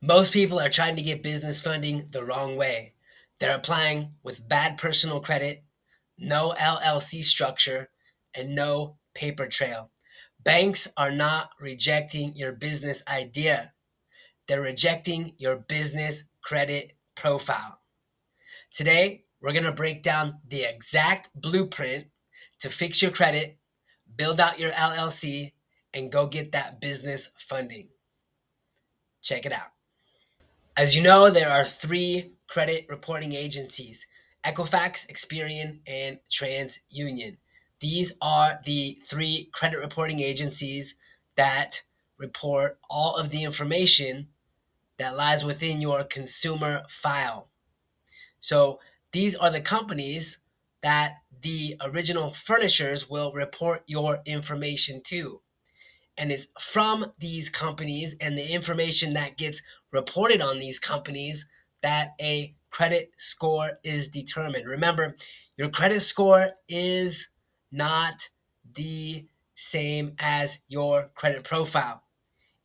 Most people are trying to get business funding the wrong way. They're applying with bad personal credit, no LLC structure, and no paper trail. Banks are not rejecting your business idea, they're rejecting your business credit profile. Today, we're going to break down the exact blueprint to fix your credit, build out your LLC, and go get that business funding. Check it out. As you know, there are three credit reporting agencies: Equifax, Experian, and TransUnion. These are the three credit reporting agencies that report all of the information that lies within your consumer file. So these are the companies that the original furnishers will report your information to. And it's from these companies and the information that gets reported on these companies that a credit score is determined. Remember, your credit score is not the same as your credit profile.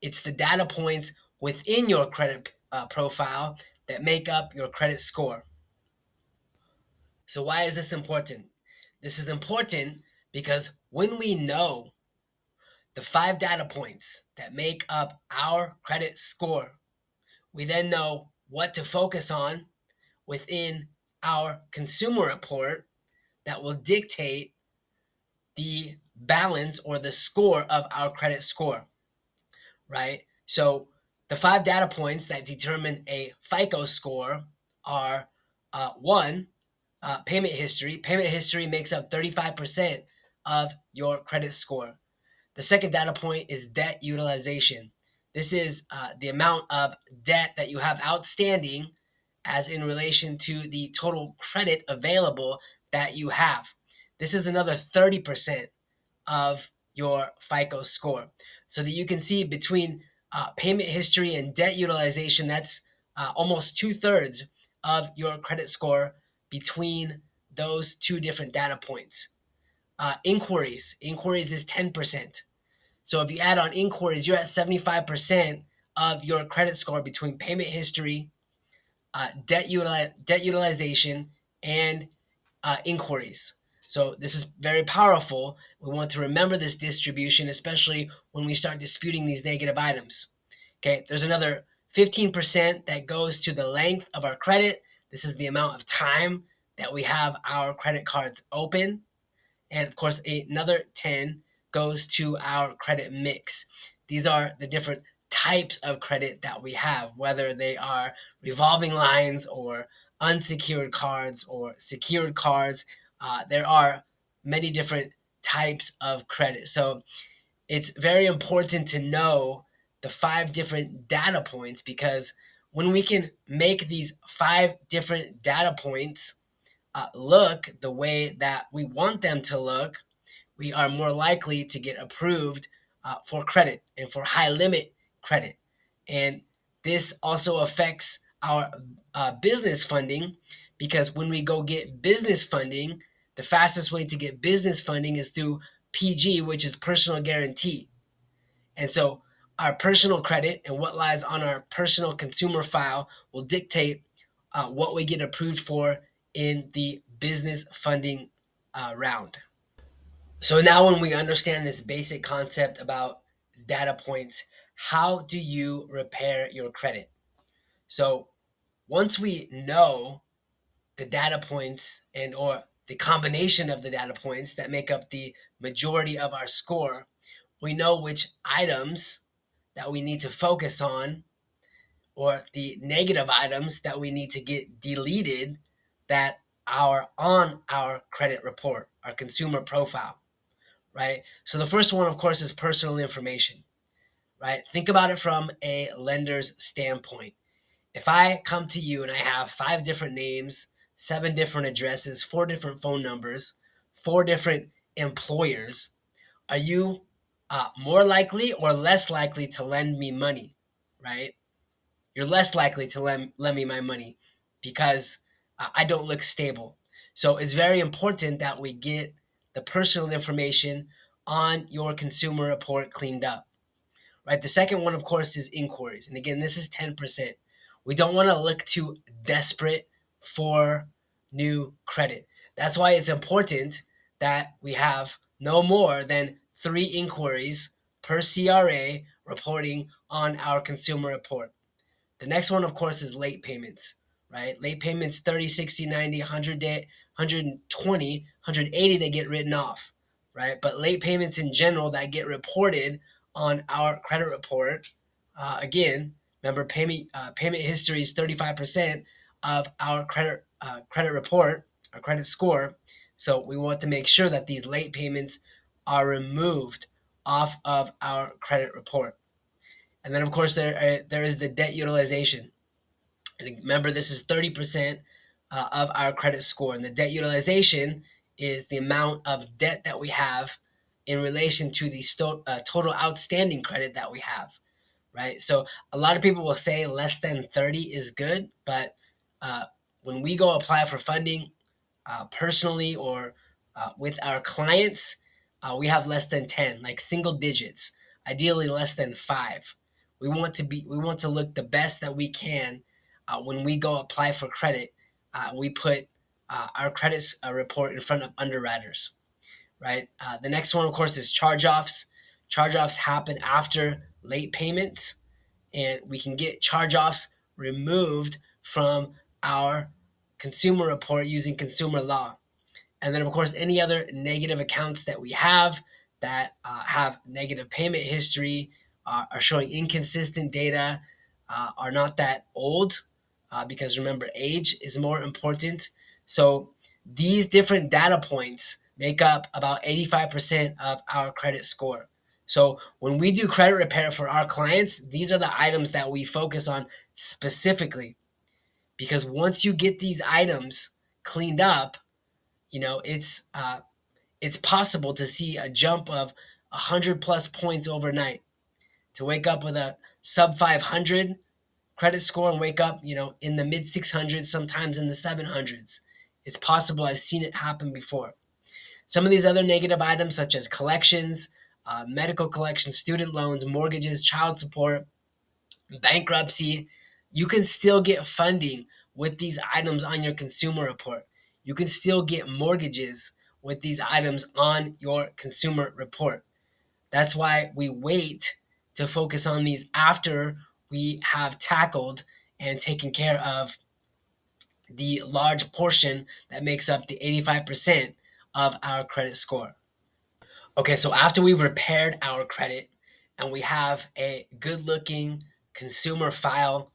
It's the data points within your credit profile that make up your credit score. So, why is this important? This is important because when we know the five data points that make up our credit score, we then know what to focus on within our consumer report that will dictate the balance or the score of our credit score, right? So the five data points that determine a FICO score are one, payment history. Payment history makes up 35% of your credit score. The second data point is debt utilization. This is the amount of debt that you have outstanding as in relation to the total credit available that you have. This is another 30% of your FICO score. So that you can see between payment history and debt utilization, that's almost 2/3 of your credit score between those two different data points. Inquiries is 10%. So if you add on inquiries, you're at 75% of your credit score between payment history, debt utilization, and inquiries. So this is very powerful. We want to remember this distribution, especially when we start disputing these negative items. Okay, there's another 15% that goes to the length of our credit. This is the amount of time that we have our credit cards open. And of course, another 10 goes to our credit mix. These are the different types of credit that we have, whether they are revolving lines or unsecured cards or secured cards. There are many different types of credit. So it's very important to know the five different data points, because when we can make these five different data points look the way that we want them to look, we are more likely to get approved for credit and for high limit credit. And this also affects our business funding, because when we go get business funding, the fastest way to get business funding is through PG, which is personal guarantee. And so our personal credit and what lies on our personal consumer file will dictate what we get approved for in the business funding round. So now when we understand this basic concept about data points, how do you repair your credit? So once we know the data points and or the combination of the data points that make up the majority of our score, we know which items that we need to focus on, or the negative items that we need to get deleted that are on our credit report, our consumer profile, right? So the first one, of course, is personal information, right? Think about it from a lender's standpoint. If I come to you and I have 5 different names, 7 different addresses, 4 different phone numbers, 4 different employers, are you more likely or less likely to lend me money, right? You're less likely to lend me my money because I don't look stable. So it's very important that we get the personal information on your consumer report cleaned up, right? The second one, of course, is inquiries. And again, this is 10%. We don't want to look too desperate for new credit. That's why it's important that we have no more than 3 inquiries per CRA reporting on our consumer report. The next one, of course, is late payments, right? Late payments, 30, 60, 90, 100 day, 120, 180, they get written off, right? But late payments in general that get reported on our credit report, again, remember payment history is 35% of our credit report, our credit score. So we want to make sure that these late payments are removed off of our credit report. And then, of course, there is the debt utilization. And remember, this is 30% of our credit score. And the debt utilization is the amount of debt that we have in relation to the total outstanding credit that we have, right? So a lot of people will say less than 30 is good, but uh, when we go apply for funding, personally or with our clients, we have less than 10, like single digits, ideally less than 5. We want to look the best that we can when we go apply for credit. We put our credit report in front of underwriters, right? The next one, of course, is charge-offs. Charge-offs happen after late payments, and we can get charge-offs removed from our consumer report using consumer law. And then, of course, any other negative accounts that we have that have negative payment history, are showing inconsistent data, are not that old, because remember, age is more important. So these different data points make up about 85% of our credit score. So when we do credit repair for our clients, these are the items that we focus on specifically, because once you get these items cleaned up, it's possible to see a jump of 100+ points overnight. To wake up with a sub 500 credit score and wake up, in the mid 600s, sometimes in the 700s. It's possible. I've seen it happen before. Some of these other negative items, such as collections, medical collections, student loans, mortgages, child support, bankruptcy, you can still get funding with these items on your consumer report. You can still get mortgages with these items on your consumer report. That's why we wait to focus on these after we have tackled and taken care of the large portion that makes up the 85% of our credit score. Okay, so after we've repaired our credit and we have a good looking consumer file,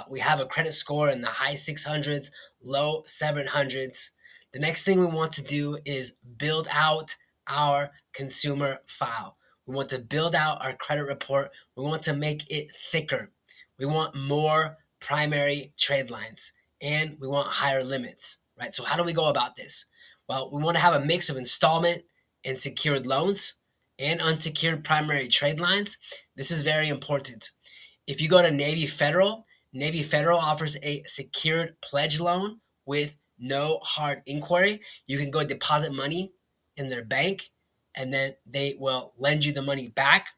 we have a credit score in the high 600s, low 700s. The next thing we want to do is build out our consumer file. We want to build out our credit report. We want to make it thicker. We want more primary trade lines and we want higher limits, right? So, how do we go about this? Well, we want to have a mix of installment and secured loans and unsecured primary trade lines. This is very important. If you go to Navy Federal offers a secured pledge loan with no hard inquiry. You can go deposit money in their bank and then they will lend you the money back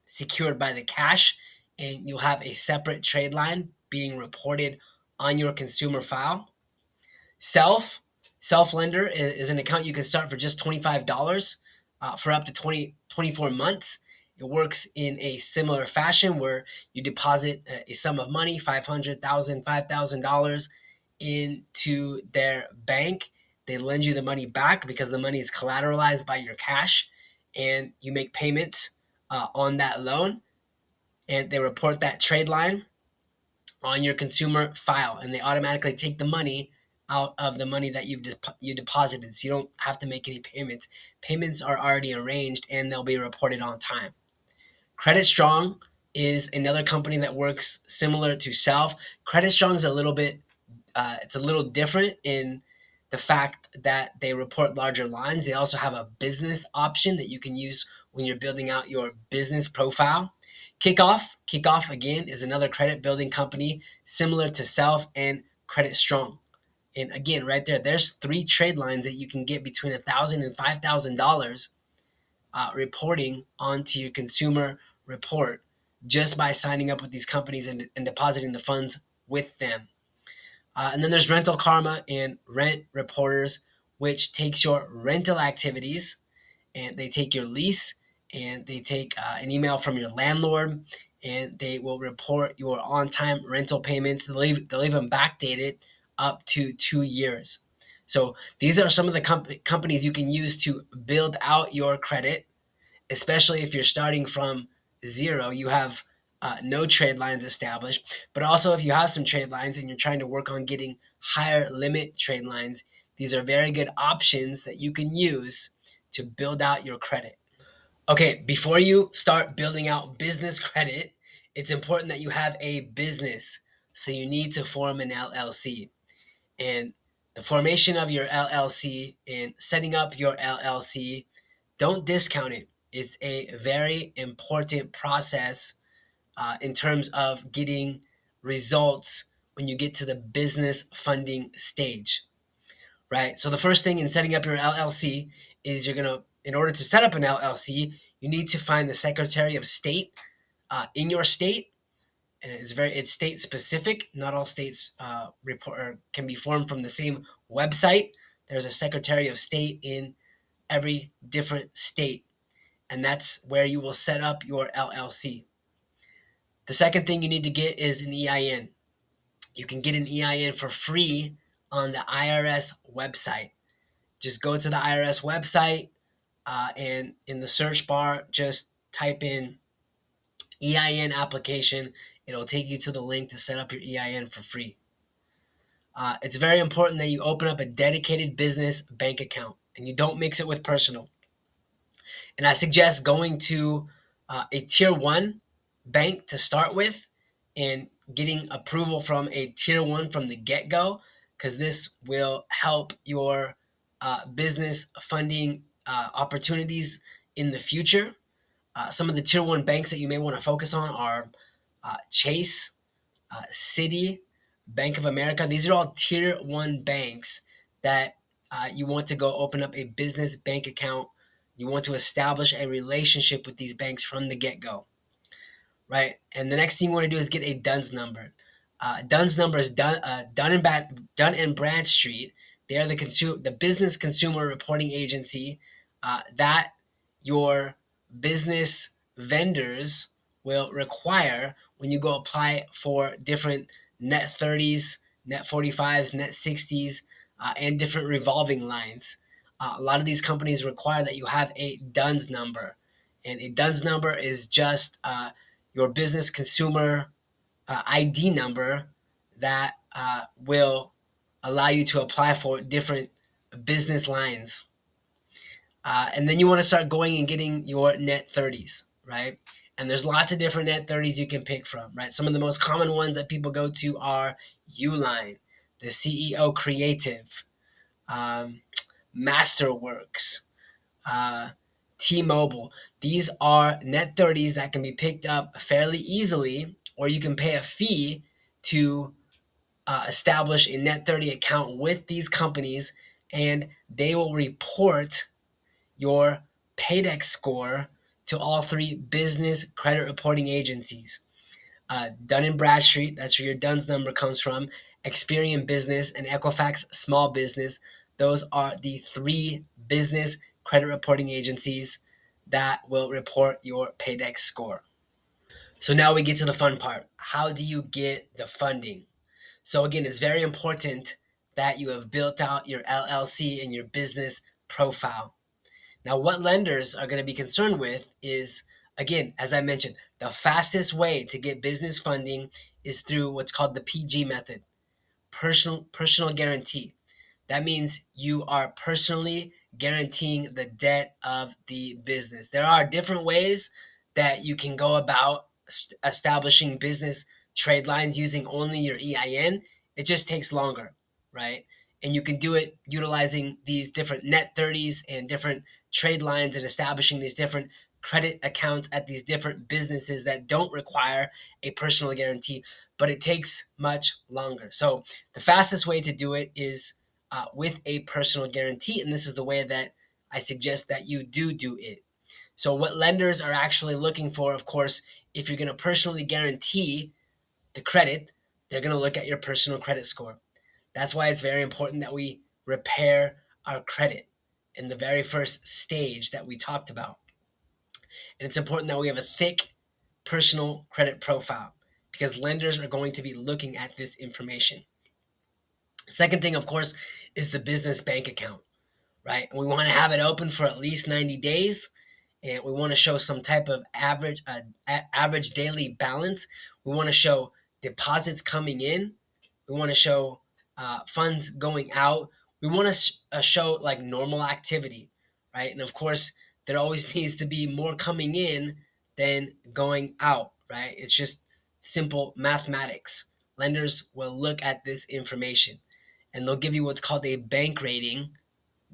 secured by the cash, and you'll have a separate trade line being reported on your consumer file. Self Self lender is an account you can start for just $25 for up to 24 months. It works in a similar fashion where you deposit a sum of money, $500,000 into their bank. They lend you the money back because the money is collateralized by your cash, and you make payments on that loan, and they report that trade line on your consumer file, and they automatically take the money out of the money that you deposited, so you don't have to make any payments. Payments are already arranged, and they'll be reported on time. Credit Strong is another company that works similar to Self. Credit Strong is a little bit, it's a little different in the fact that they report larger lines. They also have a business option that you can use when you're building out your business profile. Kickoff again is another credit building company similar to Self and Credit Strong. And again, right there's 3 trade lines that you can get between $1,000 and $5,000 reporting onto your consumer report. just by signing up with these companies and depositing the funds with them. And then there's Rental Karma and Rent Reporters, which takes your rental activities and they take your lease and they take an email from your landlord and they will report your on-time rental payments. They'll even backdate it up to 2 years. So these are some of the companies you can use to build out your credit, especially if you're starting from zero. You have no trade lines established, but also if you have some trade lines and you're trying to work on getting higher limit trade lines, these are very good options that you can use to build out your credit. Okay, before you start building out business credit, it's important that you have a business. So you need to form an LLC. And the formation of your LLC and setting up your LLC, don't discount it. It's a very important process in terms of getting results when you get to the business funding stage, right? So the first thing in setting up your LLC is in order to set up an LLC, you need to find the Secretary of State in your state. It's state specific. Not all states can be formed from the same website. There's a Secretary of State in every different state, and that's where you will set up your LLC. The second thing you need to get is an EIN. You can get an EIN for free on the IRS website. Just go to the IRS website and in the search bar, just type in EIN application. It'll take you to the link to set up your EIN for free. It's very important that you open up a dedicated business bank account and you don't mix it with personal. And I suggest going to a tier one bank to start with and getting approval from a tier one from the get go, because this will help your business funding opportunities in the future. Some of the tier one banks that you may want to focus on are Chase, Citi, Bank of America. These are all tier one banks that you want to go open up a business bank account. You want to establish a relationship with these banks from the get go, right? And the next thing you want to do is get a DUNS number. DUNS number is Dun and Bradstreet. They are the business consumer reporting agency that your business vendors will require when you go apply for different net 30s, net 45s, net 60s, and different revolving lines. A lot of these companies require that you have a DUNS number. And a DUNS number is just your business consumer ID number that will allow you to apply for different business lines. And then you want to start going and getting your net 30s, right? And there's lots of different net 30s you can pick from, right? Some of the most common ones that people go to are Uline, the CEO Creative, Masterworks, uh, T-Mobile. These are net 30s that can be picked up fairly easily, or you can pay a fee to establish a net 30 account with these companies, and they will report your paydex score to all three business credit reporting agencies. Dun & Bradstreet, that's where your DUNS number comes from, Experian Business, and Equifax Small Business. Those are the three business credit reporting agencies that will report your paydex score. So now we get to the fun part. How do you get the funding? So again, it's very important that you have built out your LLC and your business profile. Now, what lenders are going to be concerned with is, again, as I mentioned, the fastest way to get business funding is through what's called the PG method, personal guarantee. That means you are personally guaranteeing the debt of the business. There are different ways that you can go about establishing business trade lines using only your EIN. It just takes longer, right? And you can do it utilizing these different net 30s and different trade lines and establishing these different credit accounts at these different businesses that don't require a personal guarantee, but it takes much longer. So the fastest way to do it is with a personal guarantee, and this is the way that I suggest that you do it. So what lenders are actually looking for, of course, if you're going to personally guarantee the credit, they're going to look at your personal credit score. That's why it's very important that we repair our credit in the very first stage that we talked about. And it's important that we have a thick personal credit profile because lenders are going to be looking at this information. Second thing, of course, is the business bank account, right? We want to have it open for at least 90 days, and we want to show some type of average daily balance. We want to show deposits coming in. We want to show funds going out. We want to show like normal activity, right? And of course, there always needs to be more coming in than going out, right? It's just simple mathematics. Lenders will look at this information and they'll give you what's called a bank rating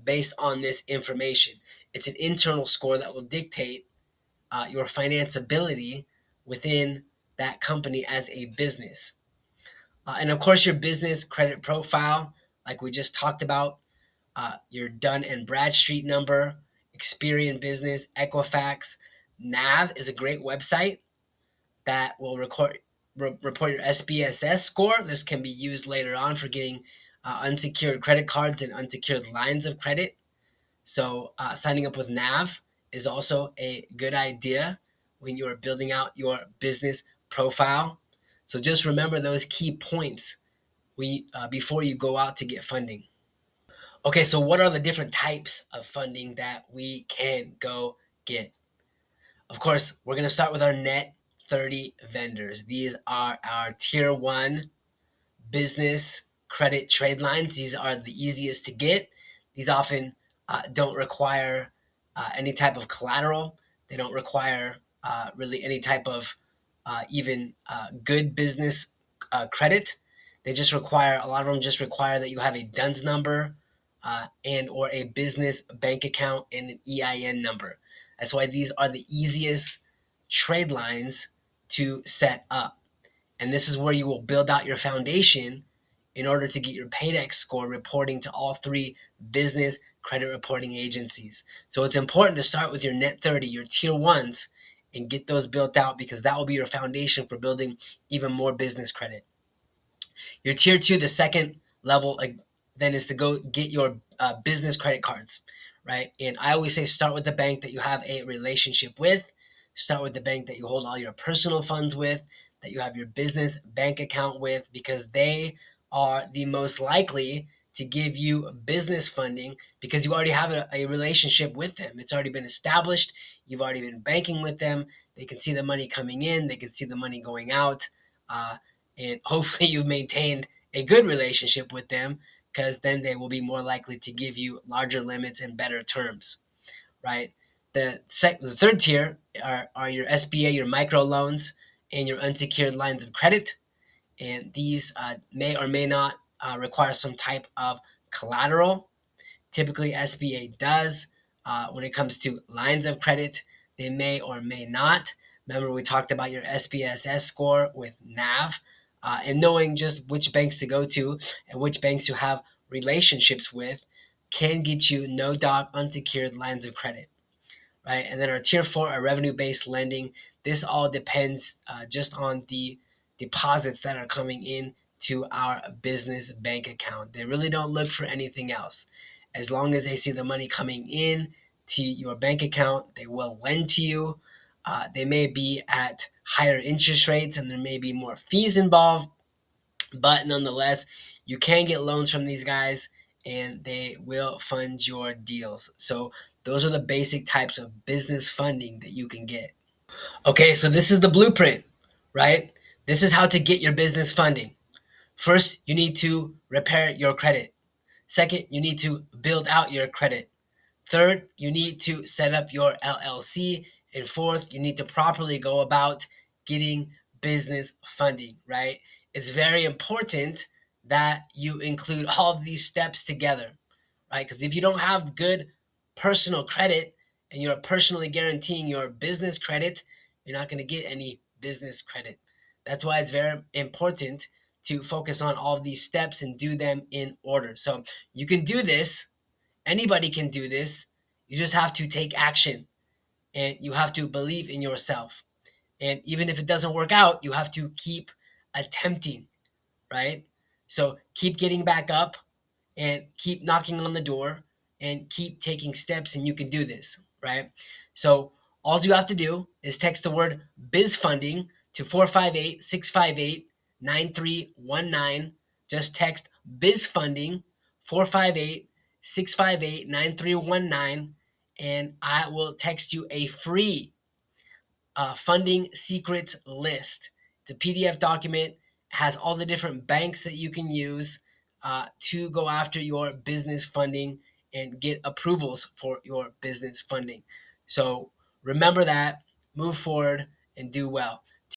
based on this information. It's an internal score that will dictate your financeability within that company as a business. And of course, your business credit profile, like we just talked about, your Dun and Bradstreet number, Experian Business, Equifax, NAV is a great website that will report your SPSS score. This can be used later on for getting unsecured credit cards and unsecured lines of credit. So signing up with NAV is also a good idea when you are building out your business profile. So just remember those key points before you go out to get funding. Okay, so what are the different types of funding that we can go get? Of course, we're going to start with our net 30 vendors. These are our tier 1 business credit trade lines. These are the easiest to get. These often don't require any type of collateral. They don't require really any type of even good business credit. They just require, a lot of them just require that you have a DUNS number and or a business bank account and an EIN number. That's why these are the easiest trade lines to set up. And this is where you will build out your foundation in order to get your PAYDEX score reporting to all 3 business credit reporting agencies. So it's important to start with your net 30, your tier 1s, and get those built out because that will be your foundation for building even more business credit. Your tier 2, the second level, then is to go get your business credit cards, right? And I always say start with the bank that you have a relationship with. Start with the bank that you hold all your personal funds with, that you have your business bank account with, because they are the most likely to give you business funding because you already have a relationship with them. It's already been established. You've already been banking with them. They can see the money coming in. They can see the money going out. And hopefully you've maintained a good relationship with them because then they will be more likely to give you larger limits and better terms, right? The third tier are your SBA, your micro loans, and your unsecured lines of credit. And these may or may not require some type of collateral. Typically, SBA does. When it comes to lines of credit, they may or may not. Remember, we talked about your SPSS score with NAV and knowing just which banks to go to and which banks you have relationships with can get you no-doc unsecured lines of credit, right? And then our tier 4, our revenue-based lending. This all depends just on the deposits that are coming in to our business bank account. They really don't look for anything else. As long as they see the money coming in to your bank account, they will lend to you. They may be at higher interest rates and there may be more fees involved, but nonetheless, you can get loans from these guys and they will fund your deals. So those are the basic types of business funding that you can get. Okay, so this is the blueprint, right? This is how to get your business funding. First, you need to repair your credit. Second, you need to build out your credit. Third, you need to set up your LLC. And fourth, you need to properly go about getting business funding, right? It's very important that you include all of these steps together, right? Because if you don't have good personal credit and you're personally guaranteeing your business credit, you're not going to get any business credit. That's why it's very important to focus on all of these steps and do them in order. So you can do this. Anybody can do this. You just have to take action and you have to believe in yourself. And even if it doesn't work out, you have to keep attempting, right? So keep getting back up and keep knocking on the door and keep taking steps, and you can do this, right? So all you have to do is text the word biz funding to 458-658-9319. Just text biz funding 458-658-9319, and I will text you a free funding secrets list. It's a PDF document, has all the different banks that you can use to go after your business funding and get approvals for your business funding. So remember that, move forward, and do well.